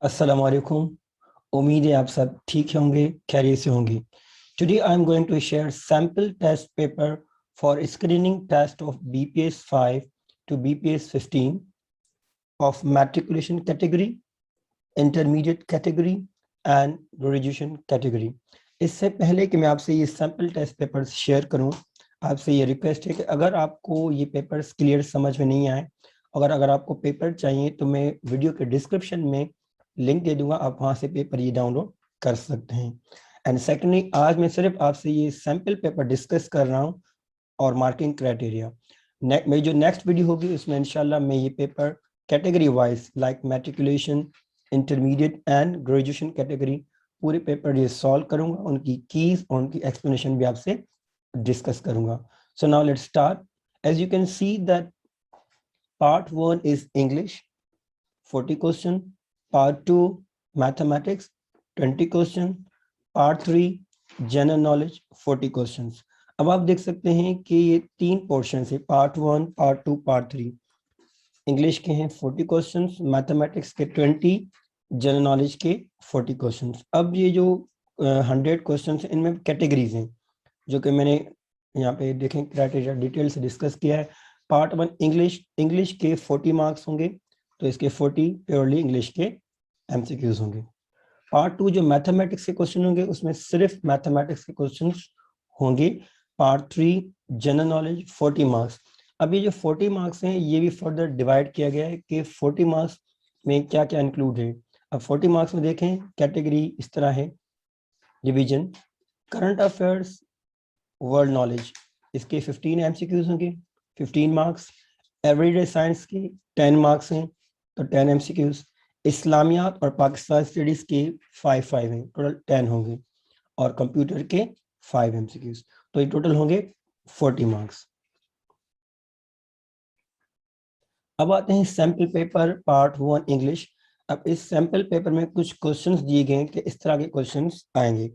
अस्सलाम वालेकुम। उम्मीद है आप सब ठीक होंगे, खैरियत से होंगे। Today I am going to share sample test paper for screening test of BPS 5 to BPS 15 of matriculation category, intermediate category and graduation category. इससे पहले कि मैं आपसे ये सैम्पल टेस्ट पेपर्स शेयर करूं, आपसे ये रिक्वेस्ट है कि अगर आपको ये पेपर्स क्लियर समझ में नहीं आए, अगर आपको पेपर चाहिए तो मैं वीडियो के डिस्क्रिप्शन में लिंक दे दूंगा, आप वहां से पेपर ये डाउनलोड कर सकते हैं। एंड सेकेंडली, आज मैं सिर्फ आपसे ये सैम्पल पेपर डिस्कस कर रहा हूँ और मार्किंग क्राइटेरिया। मेरी जो नेक्स्ट वीडियो होगी उसमें इंशाल्लाह मैं ये paper category wise like matriculation, intermediate and graduation category पूरे पेपर ये सॉल्व करूंगा, उनकी कीज और उनकी एक्सप्लेनेशन भी आपसे डिस्कस करूंगा। So now let's start. As you can see that part 1 is English 40 question, part 2 mathematics 20 question, part 3 general knowledge 40 questions. अब आप देख सकते हैं कि ये तीन पोर्शन है, पार्ट 1, पार्ट 2, पार्ट 3। इंग्लिश के हैं 40 क्वेश्चंस, मैथमेटिक्स के 20, जनरल नॉलेज के 40 क्वेश्चंस। अब ये जो 100 क्वेश्चंस हैं इनमें कैटेगरीज हैं जो कि मैंने यहाँ पे देखें क्राइटेरिया डिटेल से डिस्कस किया है। पार्ट 1 इंग्लिश के 40 मार्क्स होंगे, तो इसके 40 प्योरली इंग्लिश के एमसीक्यूज होंगे। पार्ट 2 जो मैथमेटिक्स के क्वेश्चन होंगे उसमें सिर्फ मैथमेटिक्स के क्वेश्चंस होंगे। Part 3 general knowledge 40 marks. अब ये जो 40 मार्क्स हैं ये भी फर्दर डिवाइड किया गया है कि 40 मार्क्स में क्या क्या इंक्लूड है। अब 40 मार्क्स में देखें कैटेगरी इस तरह है, division current affairs, world knowledge, इसके 15 एमसीक्यूज होंगे 15 मार्क्स। एवरीडे साइंस की 10 मार्क्स हैं तो 10 एमसीक्यूज। इस्लामियात और पाकिस्तान स्टडीज के 5 हैं, टोटल 10 होंगे, और कंप्यूटर के 5 एमसीक्यूज, तो ये टोटल होंगे 40 मार्क्स। अब आते हैं सैम्पल पेपर पार्ट 1 इंग्लिश। अब इस सैम्पल पेपर में कुछ क्वेश्चंस दिए गए हैं कि इस तरह के क्वेश्चंस आएंगे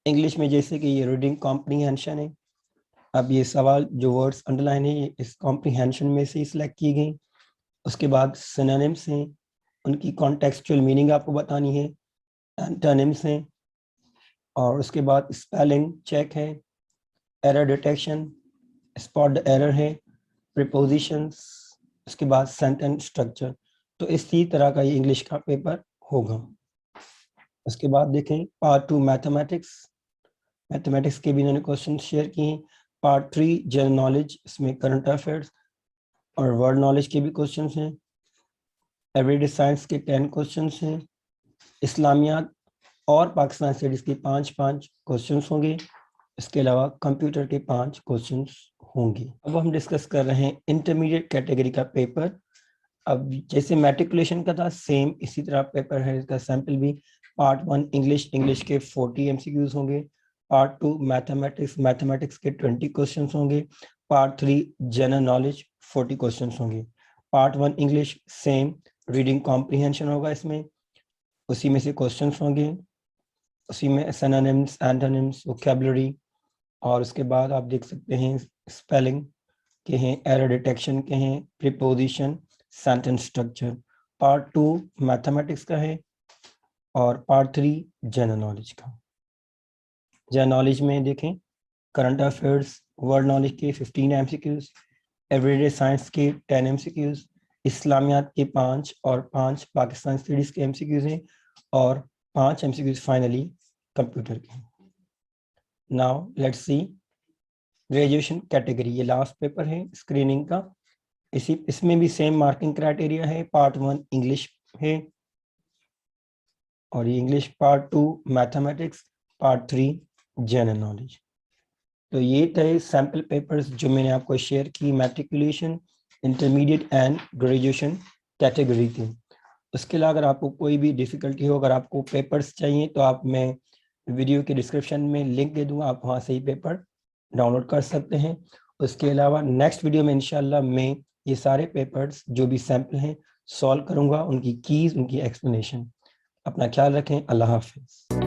इंग्लिश में, जैसे कि ये रीडिंग कॉम्प्रीहेंशन है। अब ये सवाल जो वर्ड्स अंडरलाइन है ये इस कॉम्प्रीहेंशन में से सिलेक्ट की गई। उसके बाद सिनोनिम्स हैं, उनकी कॉन्टेक्सचुअल मीनिंग आपको बतानी है, एंटोनिम्स हैं, और उसके बाद स्पेलिंग चेक है, error detection, spot the error है, प्रीपोजिशंस, उसके बाद सेंटेंस स्ट्रक्चर। तो इसी तरह का ये इंग्लिश का पेपर होगा। उसके बाद देखें पार्ट 2 मैथमेटिक्स के भी इन्होंने क्वेश्चन शेयर किए हैं। पार्ट 3 जनरल नॉलेज, इसमें करंट अफेयर्स और वर्ल्ड नॉलेज के भी क्वेश्चन हैं। एवरीडे साइंस के 10 क्वेश्चन हैं। इस्लामियात और पाकिस्तान स्टडीज के 5 क्वेश्चन होंगे। इसके अलावा कंप्यूटर के 5 क्वेश्चंस होंगे। अब हम डिस्कस कर रहे हैं इंटरमीडिएट कैटेगरी का पेपर। अब जैसे मैट्रिकुलेशन का था सेम इसी तरह पेपर है इसका सैंपल भी। पार्ट 1 इंग्लिश के 40 एमसीक्यूज होंगे। पार्ट 2 मैथमेटिक्स के 20 क्वेश्चंस होंगे। पार्ट 3 जनरल नॉलेज 40 क्वेश्चंस होंगे। Part 1 English same reading comprehension होगा, इसमें उसी में से क्वेश्चंस होंगे, उसी में सिनोनिम्स, एंटोनिम्स, वोकैबुलरी, और उसके बाद आप देख सकते हैं स्पेलिंग के हैं, एरर डिटेक्शन के हैं, preposition, sentence structure. Part 2 mathematics का है और पार्ट 3 जनरल नॉलेज का। जनरल नॉलेज में देखें करंट अफेयर्स, वर्ल्ड नॉलेज के 15 एमसीक्यूज, एवरीडे साइंस के 10 एमसीक्यूज, इस्लामियात के 5 और 5 पाकिस्तान स्टडीज के एमसीक्यूज हैं, और 5 एमसीक्यूज फाइनली कंप्यूटर के। Now let's see graduation category, ये लास्ट पेपर है स्क्रीनिंग का। इसमें भी सेम मार्किंग क्राइटेरिया है। पार्ट 1 इंग्लिश है और ये English, part 2 mathematics, part 3 general knowledge. तो ये थे सैम्पल पेपर्स जो मैंने आपको शेयर की matriculation, intermediate and graduation category थी। उसके अलावा अगर आपको कोई भी डिफ़िकल्टी हो, अगर आपको पेपर्स चाहिए तो आप मैं वीडियो के डिस्क्रिप्शन में लिंक दे दूँगा, आप वहाँ से ही पेपर डाउनलोड कर सकते हैं। उसके अलावा नेक्स्ट वीडियो में इंशाल्लाह मैं ये सारे पेपर्स जो भी सैम्पल हैं सॉल्व करूँगा, उनकी कीज़, उनकी एक्सप्लेनेशन। अपना ख्याल रखें। अल्लाह हाफिज़।